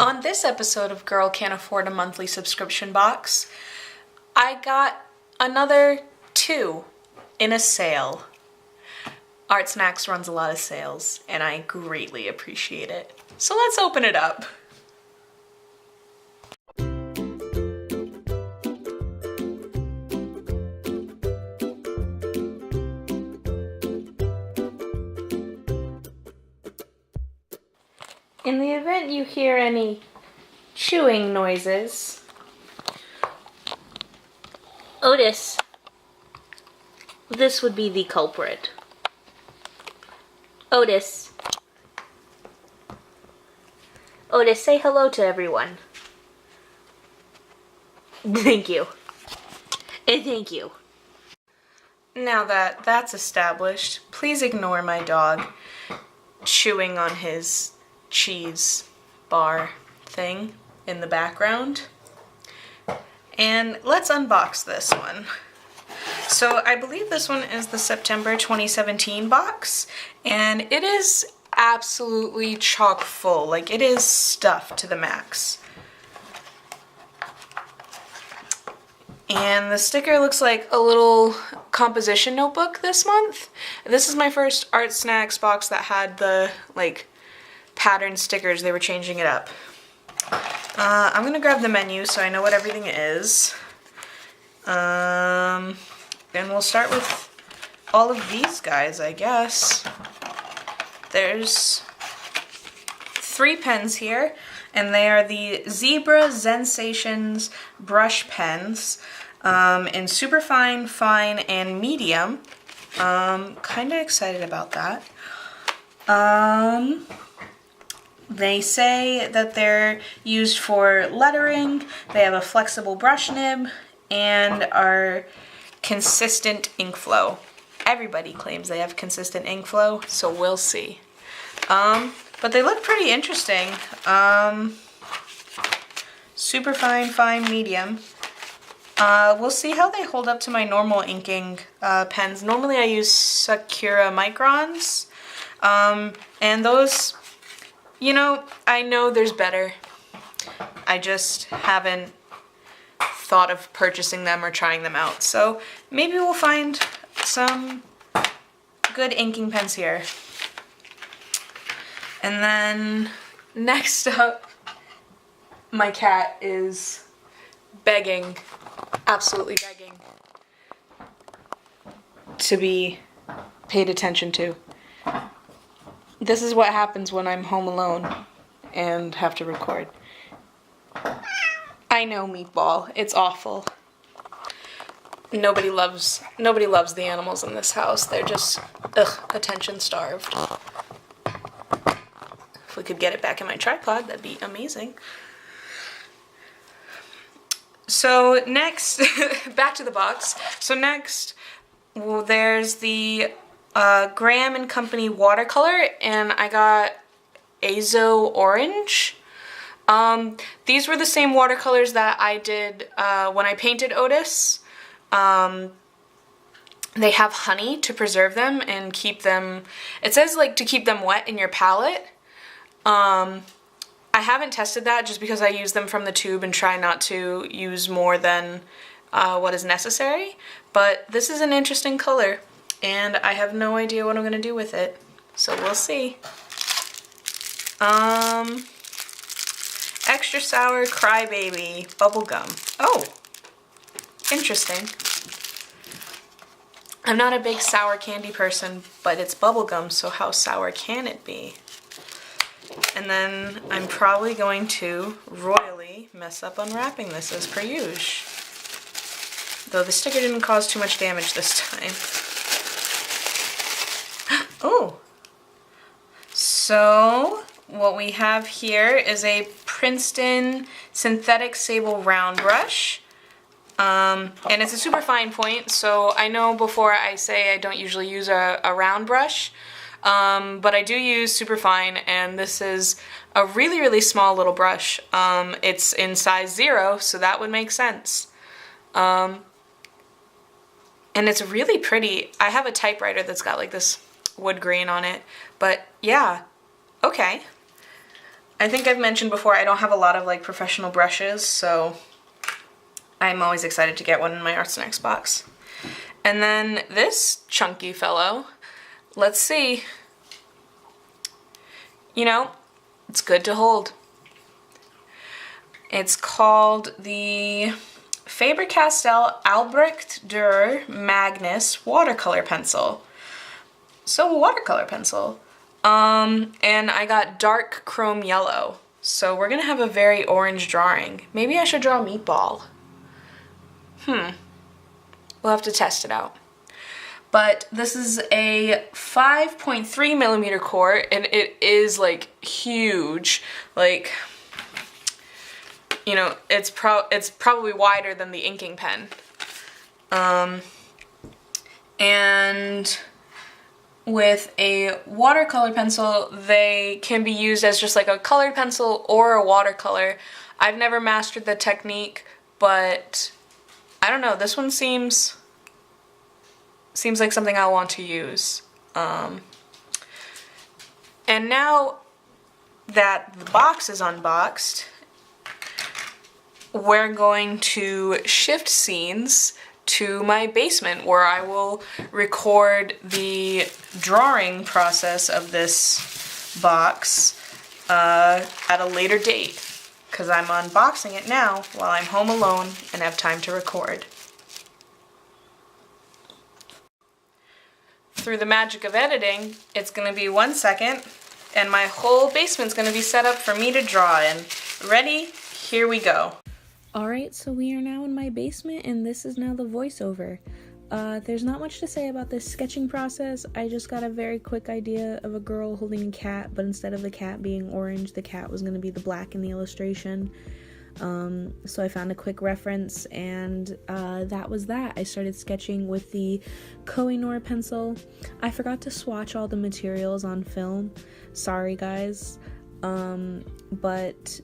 On this episode of Girl Can't Afford a Monthly Subscription Box, I got another 2 in a sale. Artsnacks runs a lot of sales, and I greatly appreciate it. So let's open it up. In the event you hear any chewing noises, Otis, this would be the culprit. Otis. Otis, say hello to everyone. Thank you. And thank you. Now that that's established, please ignore my dog chewing on his cheese bar thing in the background. And let's unbox this one. So I believe this one is the September 2017 box, and it is absolutely chock full. Like, it is stuffed to the max. And the sticker looks like a little composition notebook this month. This is my first Artsnacks box that had the, like, pattern stickers. They were changing it up. I'm gonna grab the menu so I know what everything is. And we'll start with all of these guys, I guess. There's 3 pens here, and they are the Zebra Zensations brush pens in superfine, fine, and medium. Kinda excited about that. They say that they're used for lettering, they have a flexible brush nib, and are consistent ink flow. Everybody claims they have consistent ink flow, so we'll see. But they look pretty interesting. Super fine, fine, medium. We'll see how they hold up to my normal inking pens. Normally I use Sakura microns, and those, you know, I know there's better. I just haven't thought of purchasing them or trying them out. So maybe we'll find some good inking pens here. And then next up, my cat is begging, absolutely begging, to be paid attention to. This is what happens when I'm home alone and have to record. I know, Meatball. It's awful. Nobody loves the animals in this house. They're just, attention starved. If we could get it back in my tripod, that'd be amazing. So next, back to the box. So next, well, there's the Graham and Company watercolor, and I got Azo Orange. These were the same watercolors that I did when I painted Otis. They have honey to preserve them and keep them, it says like to keep them wet in your palette. I haven't tested that just because I use them from the tube and try not to use more than what is necessary. But this is an interesting color, and I have no idea what I'm gonna do with it. So we'll see. Extra sour crybaby bubblegum. Oh, interesting. I'm not a big sour candy person, but it's bubblegum, so how sour can it be? And then I'm probably going to royally mess up unwrapping this as per usual. Though the sticker didn't cause too much damage this time. Oh! So, what we have here is a Princeton Synthetic Sable Round Brush. And it's a super fine point, so I know before I say I don't usually use a round brush, but I do use super fine, and this is a really, really small little brush. It's in size 0, so that would make sense. And it's really pretty. I have a typewriter that's got like this wood grain on it, but yeah, okay. I think I've mentioned before I don't have a lot of like professional brushes, so I'm always excited to get one in my Artsnacks box. And then this chunky fellow, let's see. You know, it's good to hold. It's called the Faber-Castell Albrecht Dürer Magnus watercolor pencil. So a watercolor pencil. And I got dark chrome yellow. So we're gonna have a very orange drawing. Maybe I should draw a meatball. We'll have to test it out. But this is a 5.3 millimeter core, and it is like huge. Like, you know, it's probably wider than the inking pen. And with a watercolor pencil, they can be used as just like a colored pencil or a watercolor. I've never mastered the technique, but I don't know, this one seems like something I want to use. And now that the box is unboxed, we're going to shift scenes to my basement where I will record the drawing process of this box at a later date, because I'm unboxing it now while I'm home alone and have time to record. Through the magic of editing, it's going to be 1 second, and my whole basement's going to be set up for me to draw in. Ready? Here we go. Alright, so we are now in my basement, and this is now the voiceover. There's not much to say about this sketching process. I just got a very quick idea of a girl holding a cat, but instead of the cat being orange, the cat was going to be the black in the illustration. So I found a quick reference, and that was that. I started sketching with the Koh-i-Noor pencil. I forgot to swatch all the materials on film. Sorry, guys. But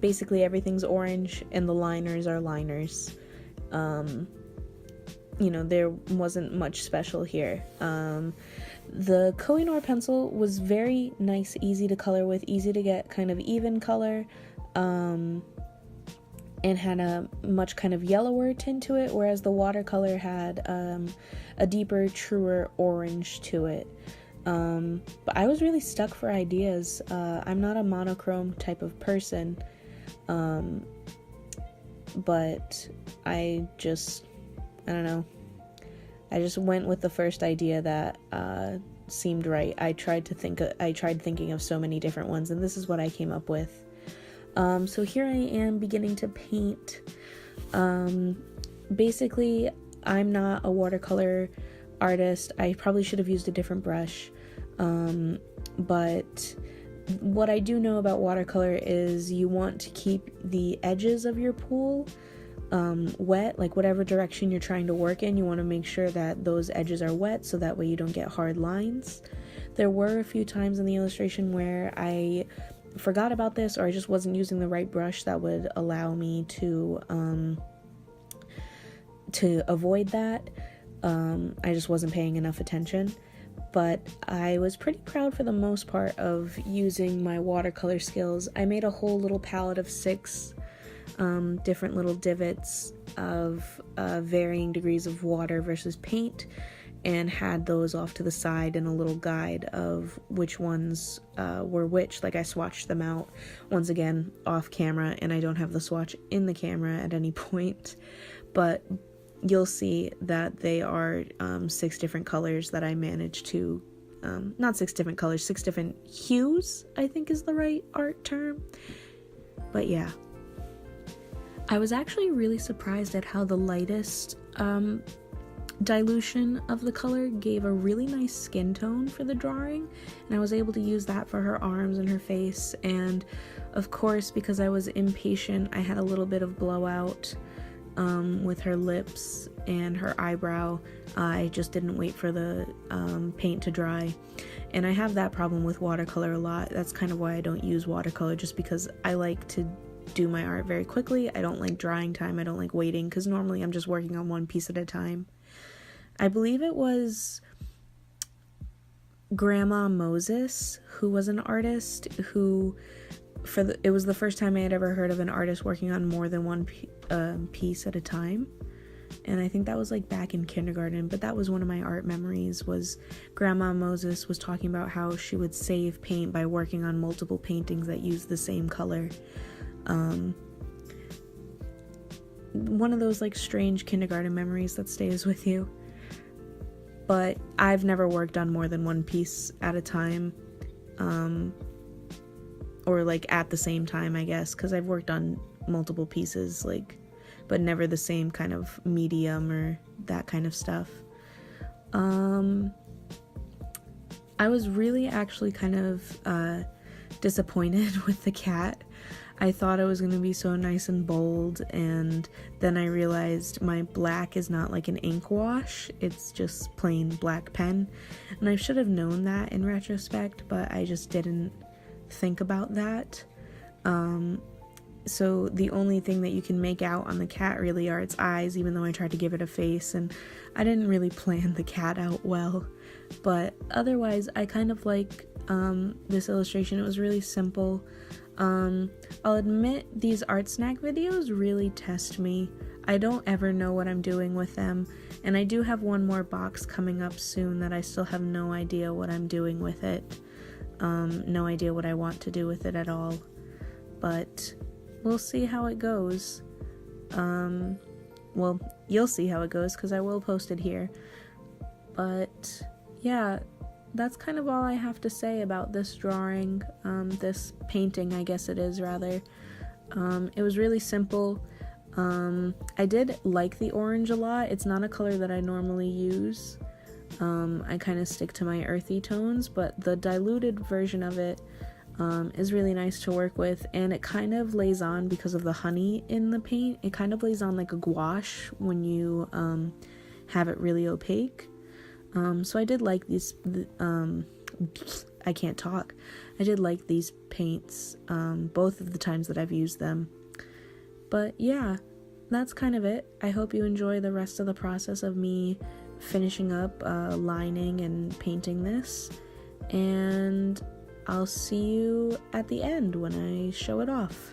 basically everything's orange, and the liners are liners. You know, there wasn't much special here. The Koh-i-Noor pencil was very nice, easy to color with, easy to get kind of even color, and had a much kind of yellower tint to it, whereas the watercolor had a deeper, truer orange to it. But I was really stuck for ideas. I'm not a monochrome type of person, but I don't know. I just went with the first idea that seemed right. I tried thinking of so many different ones, and this is what I came up with. So here I am beginning to paint. Basically, I'm not a watercolor artist. I probably should have used a different brush. But what I do know about watercolor is you want to keep the edges of your pool wet, like whatever direction you're trying to work in, you want to make sure that those edges are wet so that way you don't get hard lines. There were a few times in the illustration where I forgot about this, or I just wasn't using the right brush that would allow me to avoid that. I just wasn't paying enough attention. But I was pretty proud for the most part of using my watercolor skills. I made a whole little palette of 6 different little divots of varying degrees of water versus paint, and had those off to the side in a little guide of which ones were which. Like, I swatched them out once again off camera, and I don't have the swatch in the camera at any point, but you'll see that they are 6 different colors that I managed to, not 6 different colors, 6 different hues, I think is the right art term. But yeah. I was actually really surprised at how the lightest dilution of the color gave a really nice skin tone for the drawing, and I was able to use that for her arms and her face. And of course, because I was impatient, I had a little bit of blowout with her lips and her eyebrow. I just didn't wait for the paint to dry, and I have that problem with watercolor a lot. That's kind of why I don't use watercolor, just because I like to do my art very quickly. I don't like drying time. I don't like waiting, because normally I'm just working on one piece at a time. I believe it was Grandma Moses, who was an artist who it was the first time I had ever heard of an artist working on more than one piece at a time. And I think that was like back in kindergarten, but that was one of my art memories. Was Grandma Moses was talking about how she would save paint by working on multiple paintings that used the same color. One of those like strange kindergarten memories that stays with you. But I've never worked on more than one piece at a time, or like at the same time, I guess, because I've worked on multiple pieces, like, but never the same kind of medium or that kind of stuff. I was really actually kind of disappointed with the cat. I thought it was going to be so nice and bold, and then I realized my black is not like an ink wash, it's just plain black pen, and I should have known that in retrospect, but I just didn't think about that. So the only thing that you can make out on the cat really are its eyes, even though I tried to give it a face, and I didn't really plan the cat out well. But otherwise, I kind of like this illustration. It was really simple. I'll admit these art snack videos really test me. I don't ever know what I'm doing with them, and I do have one more box coming up soon that I still have no idea what I'm doing with it. No idea what I want to do with it at all, but we'll see how it goes. Well, you'll see how it goes because I will post it here. But yeah, that's kind of all I have to say about this drawing, this painting, I guess it is, rather. It was really simple. I did like the orange a lot. It's not a color that I normally use. I kind of stick to my earthy tones, but the diluted version of it is really nice to work with, and it kind of lays on because of the honey in the paint. It kind of lays on like a gouache when you have it really opaque. So I did like these, I can't talk. I did like these paints, both of the times that I've used them. But yeah, that's kind of it. I hope you enjoy the rest of the process of me finishing up lining and painting this, and I'll see you at the end when I show it off.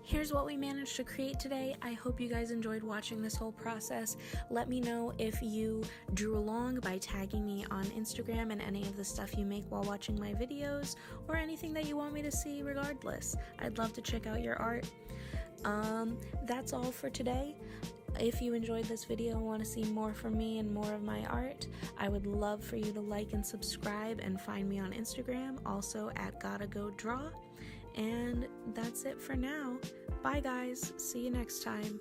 Here's what we managed to create today. I hope you guys enjoyed watching this whole process. Let me know if you drew along by tagging me on Instagram and any of the stuff you make while watching my videos, or anything that you want me to see regardless. I'd love to check out your art. That's all for today. If you enjoyed this video and want to see more from me and more of my art, I would love for you to like and subscribe and find me on Instagram, also at Gottagoghdraw. And that's it for now. Bye guys, see you next time.